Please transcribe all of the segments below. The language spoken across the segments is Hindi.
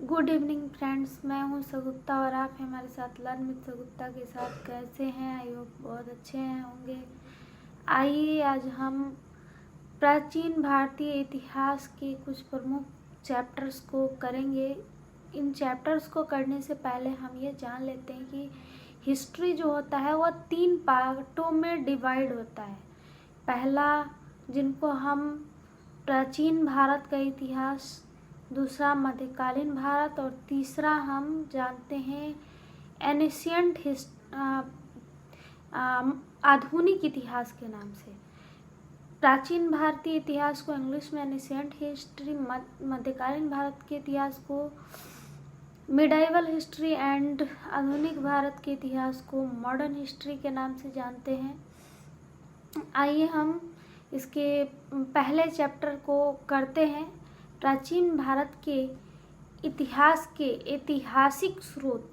गुड इवनिंग फ्रेंड्स, मैं हूं सगुप्ता और आप हैं हमारे साथ लर्न विद सगुप्ता के साथ। कैसे हैं? आई होप बहुत अच्छे हैं होंगे। आइए आज हम प्राचीन भारतीय इतिहास के कुछ प्रमुख चैप्टर्स को करेंगे। इन चैप्टर्स को करने से पहले हम ये जान लेते हैं कि हिस्ट्री जो होता है वह 3 पार्टों में डिवाइड होता है। पहला, जिनको हम प्राचीन भारत का इतिहास, दूसरा मध्यकालीन भारत और तीसरा हम जानते हैं एनिशियंट आधुनिक इतिहास के नाम से। प्राचीन भारतीय इतिहास को इंग्लिश में एनिशियंट हिस्ट्री, मध्यकालीन भारत के इतिहास को मिडाइवल हिस्ट्री एंड आधुनिक भारत के इतिहास को मॉडर्न हिस्ट्री के नाम से जानते हैं। आइए हम इसके पहले चैप्टर को करते हैं। प्राचीन भारत के इतिहास के ऐतिहासिक स्रोत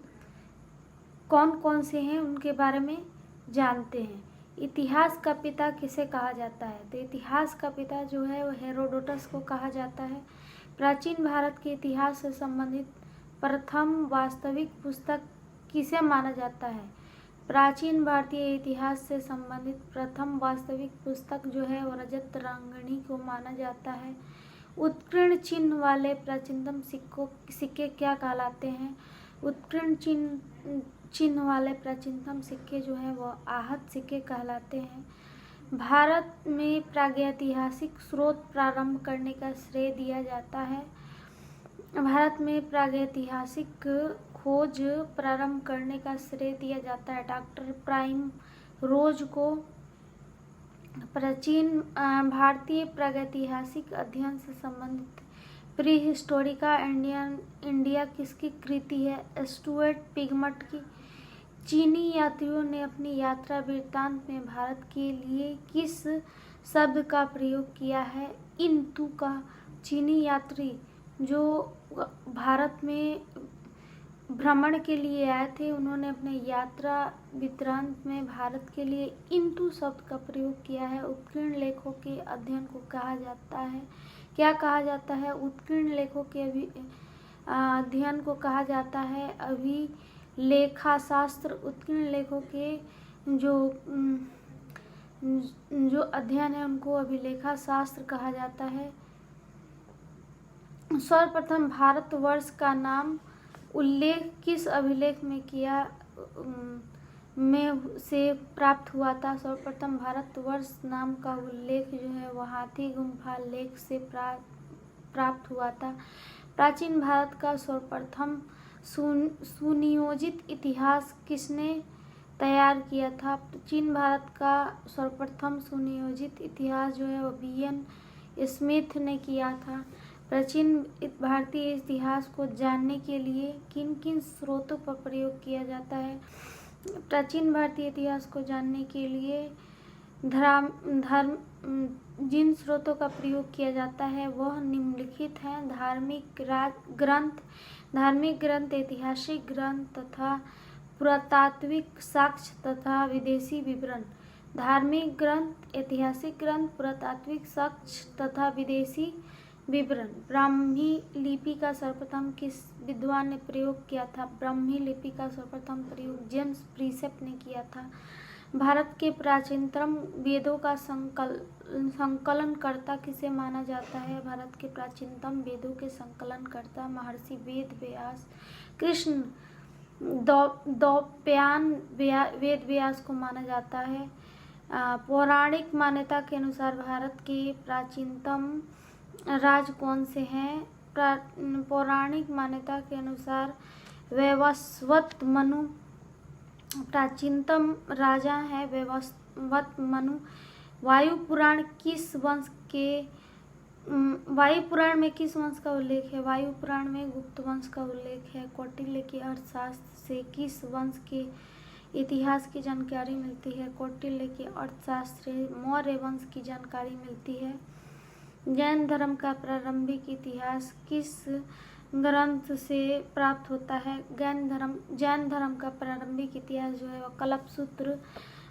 कौन कौन से हैं उनके बारे में जानते हैं। इतिहास का पिता किसे कहा जाता है? तो इतिहास का पिता जो है वो हेरोडोटस को कहा जाता है। प्राचीन भारत के इतिहास से संबंधित प्रथम वास्तविक पुस्तक किसे माना जाता है? प्राचीन भारतीय इतिहास से संबंधित प्रथम वास्तविक पुस्तक जो है वो रजत रंगनी को माना जाता है। उत्कीर्ण चिन्ह वाले प्राचीनतम सिक्के क्या कहलाते हैं? उत्कीर्ण चिन्ह वाले प्राचीनतम सिक्के जो हैं वो आहत सिक्के कहलाते हैं। भारत में प्रागैतिहासिक स्रोत प्रारंभ करने का श्रेय दिया जाता है। भारत में प्रागैतिहासिक खोज प्रारंभ करने का श्रेय दिया जाता है डॉक्टर प्राइम रोज को। प्राचीन भारतीय प्रागैतिहासिक अध्ययन से संबंधित प्री हिस्टोरिका इंडिया किसकी कृति है? स्टुअर्ट पिगमट की। चीनी यात्रियों ने अपनी यात्रा वृत्तांत में भारत के लिए किस शब्द का प्रयोग किया है? इंतु का। चीनी यात्री जो भारत में भ्रमण के लिए आए थे, उन्होंने अपने यात्रा वृत्तांत में भारत के लिए इंतु शब्द का प्रयोग किया है। उत्कीर्ण लेखों के अध्ययन को कहा जाता है, क्या कहा जाता है? उत्कीर्ण लेखों के अध्ययन को कहा जाता है अभिलेखाशास्त्र। उत्कीर्ण लेखों के जो अध्ययन है उनको अभिलेखाशास्त्र कहा जाता है। सर्वप्रथम भारतवर्ष का नाम उल्लेख किस अभिलेख में किया में से प्राप्त हुआ था? सर्वप्रथम भारतवर्ष नाम का उल्लेख जो है वह हाथी गुम्फा लेख से प्राप्त हुआ था। प्राचीन भारत का सर्वप्रथम सुनियोजित इतिहास किसने तैयार किया था? प्राचीन भारत का सर्वप्रथम सुनियोजित इतिहास जो है वो BN स्मिथ ने किया था। प्राचीन भारतीय इतिहास को जानने के लिए किन किन स्रोतों पर प्रयोग किया जाता है? प्राचीन भारतीय इतिहास को जानने के लिए जिन स्रोतों का प्रयोग किया जाता है वह निम्नलिखित हैं। धार्मिक ग्रंथ, ऐतिहासिक ग्रंथ तथा पुरातात्विक साक्ष्य तथा विदेशी विवरण। धार्मिक ग्रंथ, ऐतिहासिक ग्रंथ, पुरातात्विक साक्ष्य तथा विदेशी विवरण। ब्राह्मी लिपि का सर्वप्रथम किस विद्वान ने प्रयोग किया था? ब्राह्मी लिपि का सर्वप्रथम प्रयोग जेम्स प्रिसेप ने किया था। भारत के प्राचीनतम वेदों का संकलनकर्ता किसे माना जाता है? भारत के प्राचीनतम वेदों के संकलनकर्ता महर्षि वेद व्यास, कृष्ण द्वैपायन वेद व्यास को माना जाता है। पौराणिक मान्यता के अनुसार भारत के प्राचीनतम राज कौन से हैं? पौराणिक मान्यता के अनुसार वैवस्वत मनु प्राचीनतम राजा है। वैवस्वत मनु। वायु पुराण में किस वंश का उल्लेख है? वायु पुराण में गुप्त वंश का उल्लेख है। कौटिल्य के अर्थशास्त्र से किस वंश के इतिहास की जानकारी मिलती है? कौटिल्य के अर्थशास्त्र से मौर्य वंश की जानकारी मिलती है। जैन धर्म का प्रारंभिक इतिहास किस ग्रंथ से प्राप्त होता है? जैन धर्म का प्रारंभिक इतिहास जो है वह कल्पसूत्र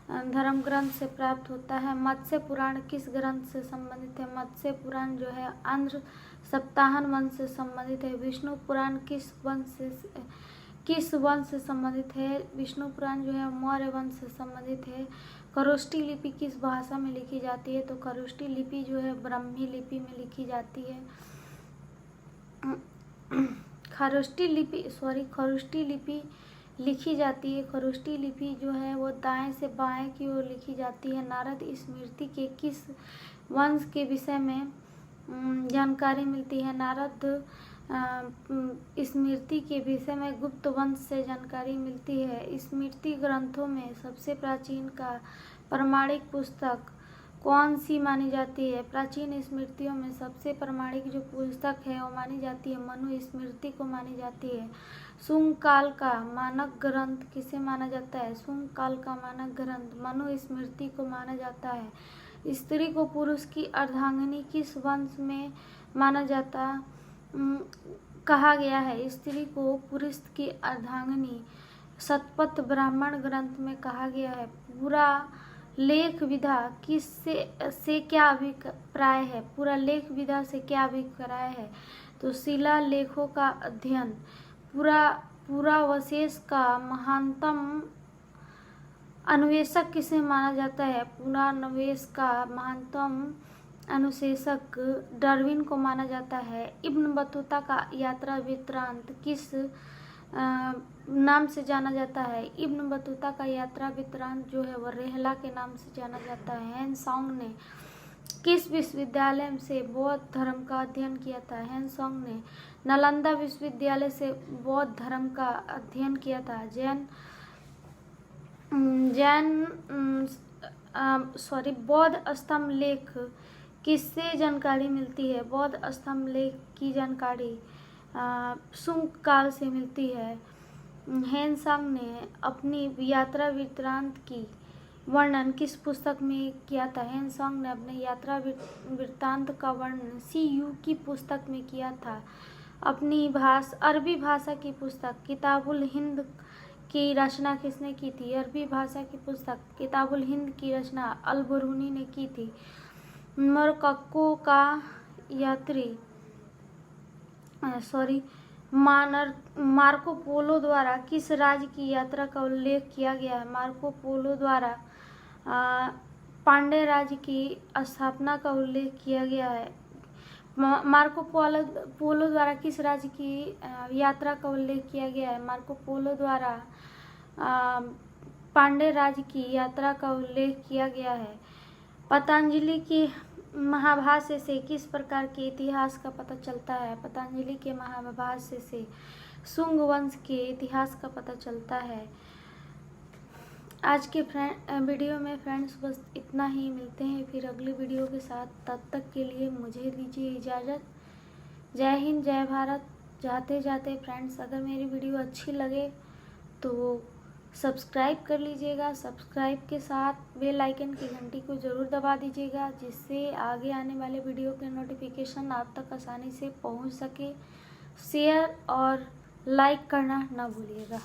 धर्म ग्रंथ से प्राप्त होता है। मत्स्य पुराण किस ग्रंथ से संबंधित है? मत्स्य पुराण जो है आंध्र सप्ताहन वंश से संबंधित है। विष्णु पुराण किस वंश से संबंधित है? विष्णु पुराण जो है मौर्य वंश से संबंधित है। खरोष्ठी लिपि किस भाषा में लिखी जाती है? तो खरोष्ठी लिपि जो है ब्राह्मी लिपि में लिखी जाती है। खरोष्ठी लिपि लिखी जाती है। खरोष्ठी लिपि जो है वो दाएं से बाएं की ओर लिखी जाती है। नारद स्मृति के किस वंश के विषय में जानकारी मिलती है? नारद स्मृति के विषय में गुप्त वंश से जानकारी मिलती है। स्मृति ग्रंथों में सबसे प्राचीन का प्रमाणिक पुस्तक कौन सी मानी जाती है? प्राचीन स्मृतियों में सबसे प्रमाणिक जो पुस्तक है वो मानी जाती है मनु स्मृति को मानी जाती है। शुंग काल का मानक ग्रंथ किसे माना जाता है? शुंग काल का मानक ग्रंथ मनु स्मृति को माना जाता है। स्त्री को पुरुष की अर्धांगिनी किस वंश में माना जाता कहा गया है? स्त्री को पुरुष की अर्धांगिनी शतपथ ब्राह्मण ग्रंथ में कहा गया है। पूरा लेख विधा से क्या अभिप्राय है? पूरा लेख विधा से क्या अभिप्राय है? तो शिला लेखों का अध्ययन। पुरावशेष का महानतम अन्वेषक किसे माना जाता है? पुरावशेष का महानतम अनुशेषक डार्विन को माना जाता है। इब्न बतूता का यात्रा वृत्तांत किस नाम से जाना जाता है? इब्न बतूता का यात्रा वृत्तांत जो है वह रेहला के नाम से जाना जाता है। हेनसोंग ने किस विश्वविद्यालय से बौद्ध धर्म का अध्ययन किया था? हेनसोंग ने नालंदा विश्वविद्यालय से बौद्ध धर्म का अध्ययन किया था। बौद्ध स्तंभ लेख किससे जानकारी मिलती है? बौद्ध स्तंभ लेख की जानकारी शुंग काल से मिलती है। हेनसोंग ने अपनी यात्रा वृत्तांत की वर्णन किस पुस्तक में किया था? हेनसोंग ने अपने यात्रा वृत्तांत का वर्णन CU की पुस्तक में किया था। अपनी अरबी भाषा की पुस्तक किताबुल हिंद की रचना किसने की थी? अरबी भाषा की पुस्तक किताबुल हिंद की रचना अल-बिरूनी ने की थी। मोरक्को का यात्री मार्को पोलो द्वारा किस राज्य की यात्रा का उल्लेख किया गया है? मार्को पोलो द्वारा पांड्य राज्य की स्थापना का उल्लेख किया गया है। मार्को पोलो द्वारा किस राज्य की यात्रा का उल्लेख किया गया है? मार्को पोलो द्वारा पांड्य राज्य की यात्रा का उल्लेख किया गया है। पतंजलि की महाभाष्य से किस प्रकार के इतिहास का पता चलता है? पतंजलि के महाभाष्य से शुंग वंश के इतिहास का पता चलता है। आज के वीडियो में फ्रेंड्स बस इतना ही। मिलते हैं फिर अगली वीडियो के साथ। तब तक के लिए मुझे दीजिए इजाज़त। जय हिंद, जय भारत। जाते जाते फ्रेंड्स अगर मेरी वीडियो अच्छी लगे तो सब्सक्राइब कर लीजिएगा। सब्सक्राइब के साथ बेल आइकन की घंटी को ज़रूर दबा दीजिएगा, जिससे आगे आने वाले वीडियो के नोटिफिकेशन आप तक आसानी से पहुंच सके। शेयर और लाइक करना ना भूलिएगा।